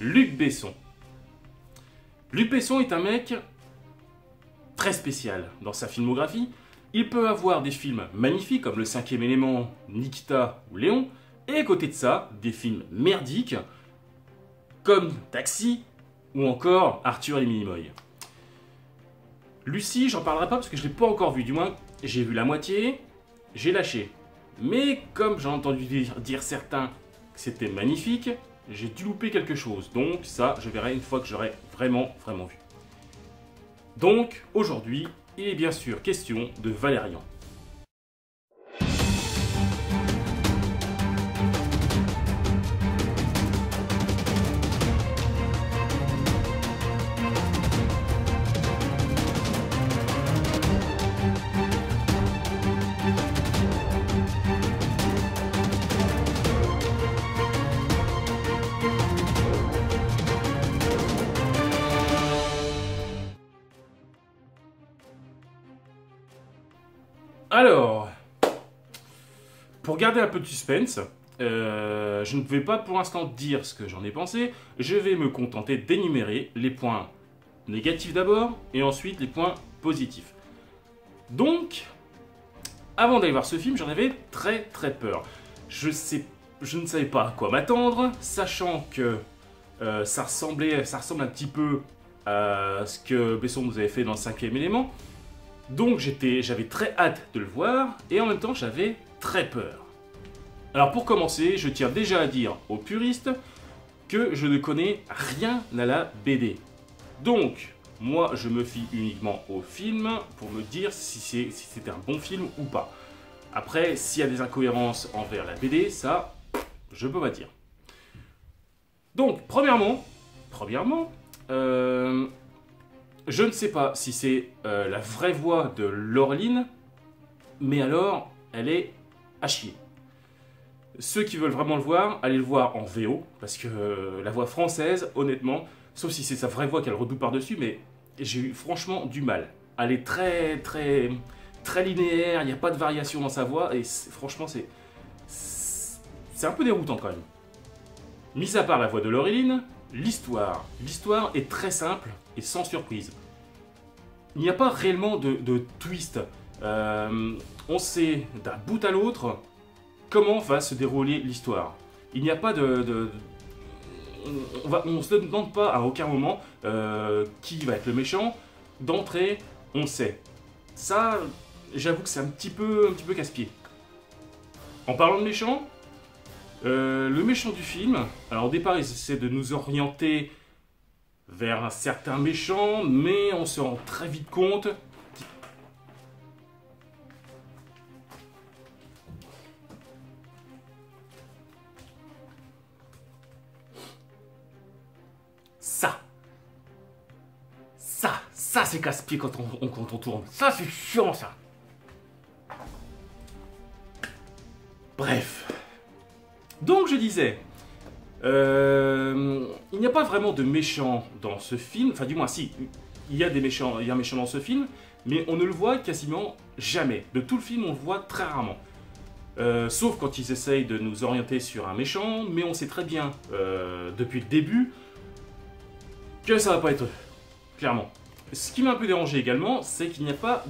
Luc Besson. Luc Besson est un mec très spécial dans sa filmographie. Il peut avoir des films magnifiques comme Le Cinquième Élément, Nikita ou Léon, et à côté de ça, des films merdiques comme Taxi ou encore Arthur et les Minimoys. Lucie, j'en parlerai pas parce que je l'ai pas encore vu, du moins j'ai vu la moitié, j'ai lâché. Mais comme j'ai entendu dire certains que c'était magnifique, j'ai dû louper quelque chose. Donc ça, je verrai une fois que j'aurai vraiment vu. Donc aujourd'hui, il est bien sûr question de Valérian. Alors, pour garder un peu de suspense, je ne vais pas pour l'instant dire ce que j'en ai pensé, je vais me contenter d'énumérer les points négatifs d'abord, et ensuite les points positifs. Donc, avant d'aller voir ce film, j'en avais très peur. Je ne savais pas à quoi m'attendre, sachant que ça ressemble un petit peu à ce que Besson nous avait fait dans le Cinquième Élément. Donc j'avais très hâte de le voir, et en même temps j'avais très peur. Alors pour commencer, je tiens déjà à dire aux puristes que je ne connais rien à la BD. Donc, moi je me fie uniquement au film pour me dire si c'est un bon film ou pas. Après, s'il y a des incohérences envers la BD, ça, je peux pas dire. Donc, premièrement, je ne sais pas si c'est la vraie voix de Laureline, mais alors, elle est à chier. Ceux qui veulent vraiment le voir, allez le voir en VO, parce que la voix française, honnêtement, sauf si c'est sa vraie voix qu'elle redouble par-dessus, mais j'ai eu franchement du mal. Elle est très linéaire, il n'y a pas de variation dans sa voix, et franchement, c'est un peu déroutant quand même. Mis à part la voix de Laureline, l'histoire est très simple et sans surprise. Il n'y a pas réellement de twist. On sait d'un bout à l'autre comment va se dérouler l'histoire. Il n'y a pas on ne se demande pas à aucun moment qui va être le méchant. D'entrée, on sait. Ça, j'avoue que c'est un petit peu casse-pied. En parlant de méchant, le méchant du film, alors au départ ils essaient de nous orienter vers un certain méchant, mais on se rend très vite compte ça c'est casse-pied quand on tourne. Ça c'est chiant ça. Bref. Donc je disais, il n'y a pas vraiment de méchant dans ce film, enfin du moins si, il y a un méchant dans ce film, mais on ne le voit quasiment jamais. De tout le film, on le voit très rarement. Sauf quand ils essayent de nous orienter sur un méchant, mais on sait très bien, depuis le début, que ça va pas être eux, clairement. Ce qui m'a un peu dérangé également, c'est qu'il n'y a pas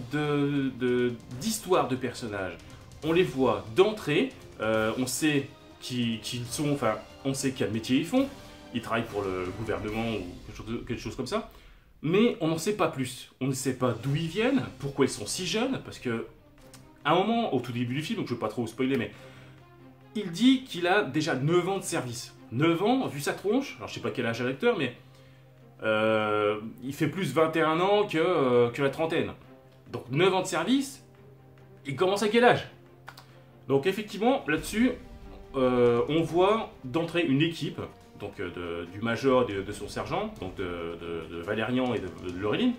d'histoire de personnages. On les voit d'entrée, on sait qui ils sont, enfin, on sait quel métier ils font, ils travaillent pour le gouvernement ou quelque chose comme ça, mais on n'en sait pas plus. On ne sait pas d'où ils viennent, pourquoi ils sont si jeunes, parce que, à un moment, au tout début du film, donc je ne veux pas trop vous spoiler, mais il dit qu'il a déjà 9 ans de service. 9 ans, vu sa tronche, alors je sais pas quel âge a l'acteur, mais il fait plus 21 ans que la trentaine. Donc 9 ans de service, il commence à quel âge? Donc effectivement, là-dessus, on voit d'entrée une équipe, donc du major et de son sergent, donc de Valérian et de Laureline,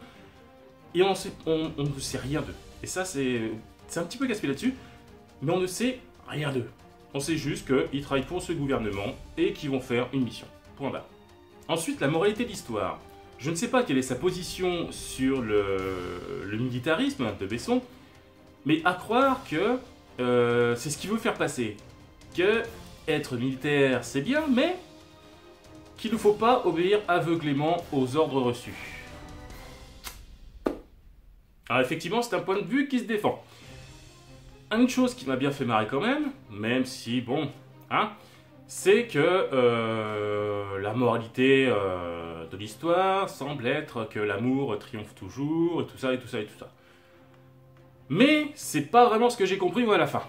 et on ne sait rien d'eux. Et ça, c'est un petit peu casse-pied là-dessus, mais on ne sait rien d'eux. On sait juste qu'ils travaillent pour ce gouvernement et qu'ils vont faire une mission. Point barre. Ensuite, la moralité de l'histoire. Je ne sais pas quelle est sa position sur le militarisme de Besson, mais à croire que c'est ce qu'il veut faire passer. Que être militaire, c'est bien, mais qu'il ne faut pas obéir aveuglément aux ordres reçus. Alors effectivement, c'est un point de vue qui se défend. Une chose qui m'a bien fait marrer quand même si, bon, hein, c'est que la moralité de l'histoire semble être que l'amour triomphe toujours, et tout ça, et tout ça, et tout ça. Mais c'est pas vraiment ce que j'ai compris, moi, à la fin.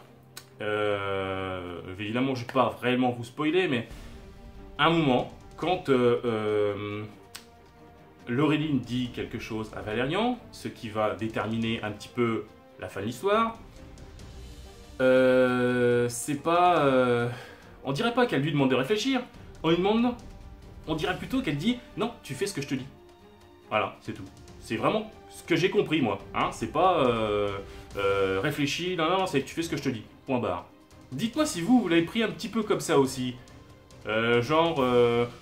Évidemment, je ne vais pas vraiment vous spoiler, mais à un moment, quand Laureline dit quelque chose à Valérian, ce qui va déterminer un petit peu la fin de l'histoire, c'est pas... on dirait pas qu'elle lui demande de réfléchir, on lui demande non. On dirait plutôt qu'elle dit non, tu fais ce que je te dis. Voilà, c'est tout. C'est vraiment ce que j'ai compris, moi. Hein, c'est pas réfléchis, non, non, c'est tu fais ce que je te dis. Point barre. Dites-moi si vous l'avez pris un petit peu comme ça aussi. Genre,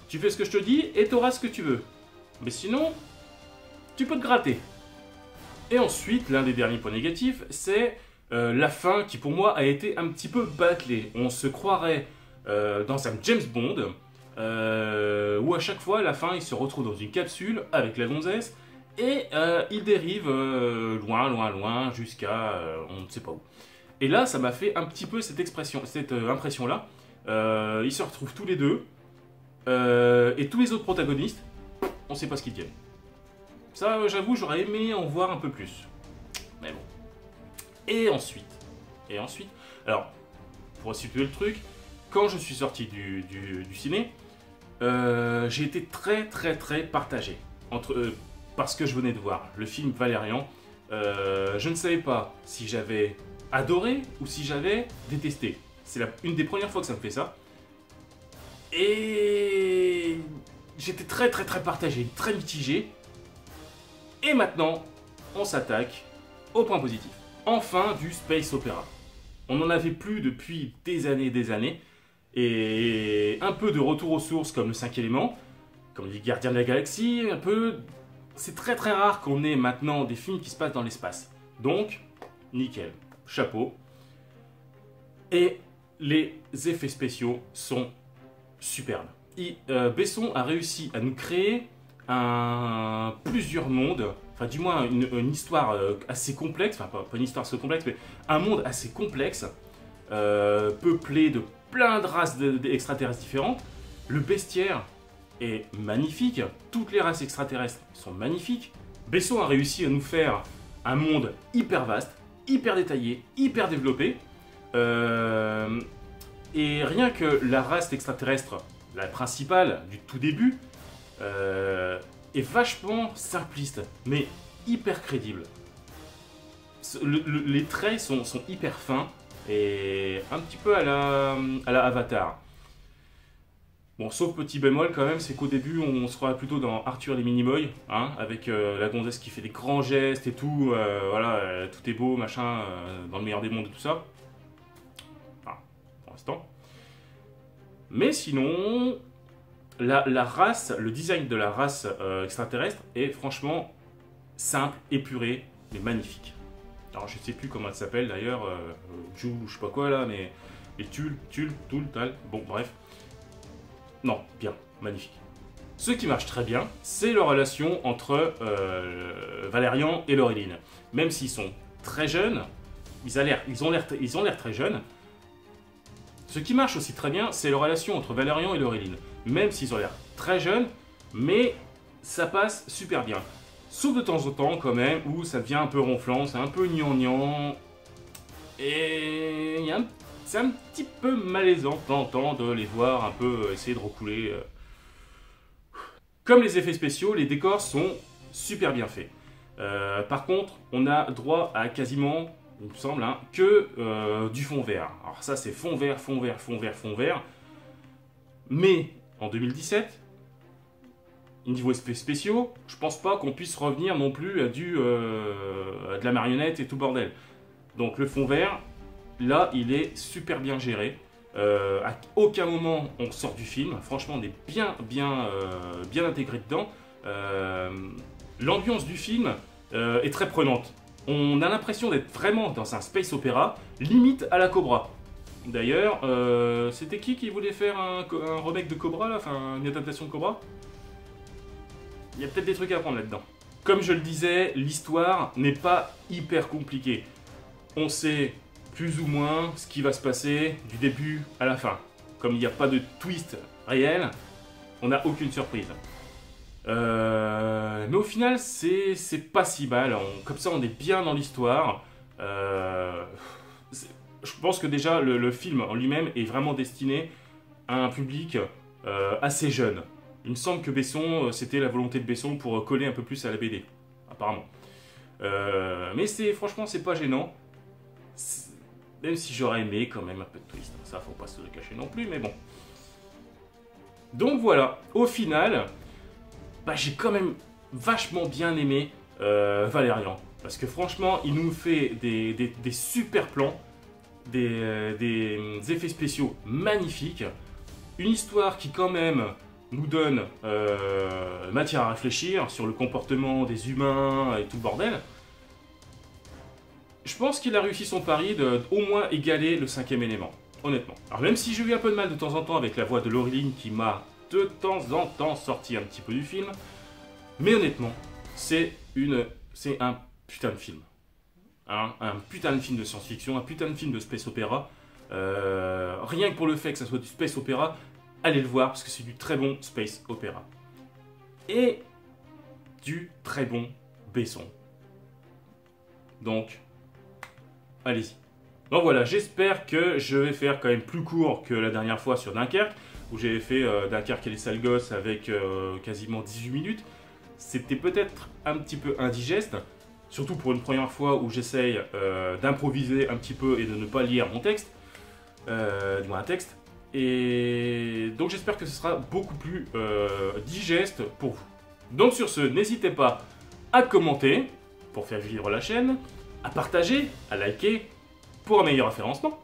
tu fais ce que je te dis et t'auras ce que tu veux. Mais sinon, tu peux te gratter. Et ensuite, l'un des derniers points négatifs, c'est la fin qui pour moi a été un petit peu bâclée. On se croirait dans un James Bond, où à chaque fois, à la fin, il se retrouve dans une capsule avec la gonzesse, et il dérive loin, loin, loin, jusqu'à on ne sait pas où. Et là, ça m'a fait un petit peu cette impression-là. Ils se retrouvent tous les deux, et tous les autres protagonistes, on ne sait pas ce qu'ils deviennent. Ça, j'avoue, j'aurais aimé en voir un peu plus. Mais bon. Et ensuite, alors, pour situer le truc, quand je suis sorti du ciné, j'ai été très partagé. Parce que je venais de voir le film Valérian, je ne savais pas si j'avais adoré ou si j'avais détesté. C'est une des premières fois que ça me fait ça. Et j'étais très partagé, très mitigé. Et maintenant, on s'attaque au point positif. Enfin du space opéra. On n'en avait plus depuis des années. Et un peu de retour aux sources comme le 5 élément, comme les Gardiens de la Galaxie, un peu... C'est très rare qu'on ait maintenant des films qui se passent dans l'espace. Donc, nickel, chapeau. Et les effets spéciaux sont superbes. Besson a réussi à nous créer plusieurs mondes, enfin du moins une histoire assez complexe, enfin pas une histoire assez complexe, mais un monde assez complexe, peuplé de plein de races extraterrestres différentes. Le bestiaire est magnifique, toutes les races extraterrestres sont magnifiques. Besson a réussi à nous faire un monde hyper vaste, hyper détaillé, hyper développé. Et rien que la race extraterrestre, la principale du tout début, est vachement simpliste, mais hyper crédible. Les traits sont hyper fins et un petit peu à la Avatar. Bon, sauf petit bémol quand même, c'est qu'au début on se croirait plutôt dans Arthur et les Minimoys, hein, avec la gonzesse qui fait des grands gestes et tout, voilà, tout est beau, machin, dans le meilleur des mondes et tout ça. Enfin, pour l'instant. Mais sinon, la race, le design de la race extraterrestre est franchement simple, épuré, mais magnifique. Alors je sais plus comment elle s'appelle d'ailleurs, Joule ou je sais pas quoi là, mais les Tulle, Tal, bon bref. Non, bien, magnifique. Ce qui marche très bien, c'est la relation entre Valérian et Laureline. Même s'ils sont très jeunes, ils ont l'air très jeunes. Ce qui marche aussi très bien, c'est la relation entre Valérian et Laureline. Même s'ils ont l'air très jeunes, mais ça passe super bien. Sauf de temps en temps, quand même, où ça devient un peu ronflant, c'est un peu gnangnan. Et c'est un petit peu malaisant de temps en temps de les voir un peu essayer de recouler. Comme les effets spéciaux, les décors sont super bien faits. Par contre, on a droit à quasiment, il me semble, hein, que du fond vert. Alors ça, c'est fond vert. Mais en 2017, niveau effets spéciaux, je pense pas qu'on puisse revenir non plus à de la marionnette et tout bordel. Donc le fond vert, là, il est super bien géré. À aucun moment on sort du film. Franchement, on est bien intégré dedans. L'ambiance du film est très prenante. On a l'impression d'être vraiment dans un space opéra, limite à la Cobra. D'ailleurs, c'était qui voulait faire un remake de Cobra, là, enfin une adaptation de Cobra? Il y a peut-être des trucs à apprendre là-dedans. Comme je le disais, l'histoire n'est pas hyper compliquée. On sait plus ou moins ce qui va se passer du début à la fin. Comme il n'y a pas de twist réel, on n'a aucune surprise. Mais au final, c'est pas si mal. Comme ça, on est bien dans l'histoire. Je pense que déjà, le film en lui-même est vraiment destiné à un public assez jeune. Il me semble que Besson, c'était la volonté de Besson pour coller un peu plus à la BD, apparemment. Mais franchement, c'est pas gênant. Même si j'aurais aimé quand même un peu de twist. Ça, faut pas se le cacher non plus, mais bon. Donc voilà, au final, bah, j'ai quand même vachement bien aimé Valérian. Parce que franchement, il nous fait des super plans, des effets spéciaux magnifiques, une histoire qui quand même nous donne matière à réfléchir sur le comportement des humains et tout le bordel. Je pense qu'il a réussi son pari de au moins égaler le 5e élément, honnêtement. Alors même si j'ai eu un peu de mal de temps en temps avec la voix de Laureline qui m'a de temps en temps sorti un petit peu du film, mais honnêtement, c'est un putain de film. Hein, un putain de film de science-fiction, un putain de film de space opéra. Rien que pour le fait que ça soit du space opéra, allez le voir parce que c'est du très bon space opéra. Et du très bon Besson. Donc, allez-y. Donc voilà, j'espère que je vais faire quand même plus court que la dernière fois sur Dunkerque, où j'avais fait Dunkerque et les sales gosses avec quasiment 18 minutes. C'était peut-être un petit peu indigeste, surtout pour une première fois où j'essaye d'improviser un petit peu et de ne pas lire mon texte, du moins un texte. Et donc j'espère que ce sera beaucoup plus digeste pour vous. Donc sur ce, n'hésitez pas à commenter pour faire vivre la chaîne, à partager, à liker pour un meilleur référencement.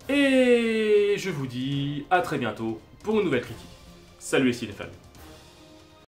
Et je vous dis à très bientôt pour une nouvelle critique. Salut les cinéphanes.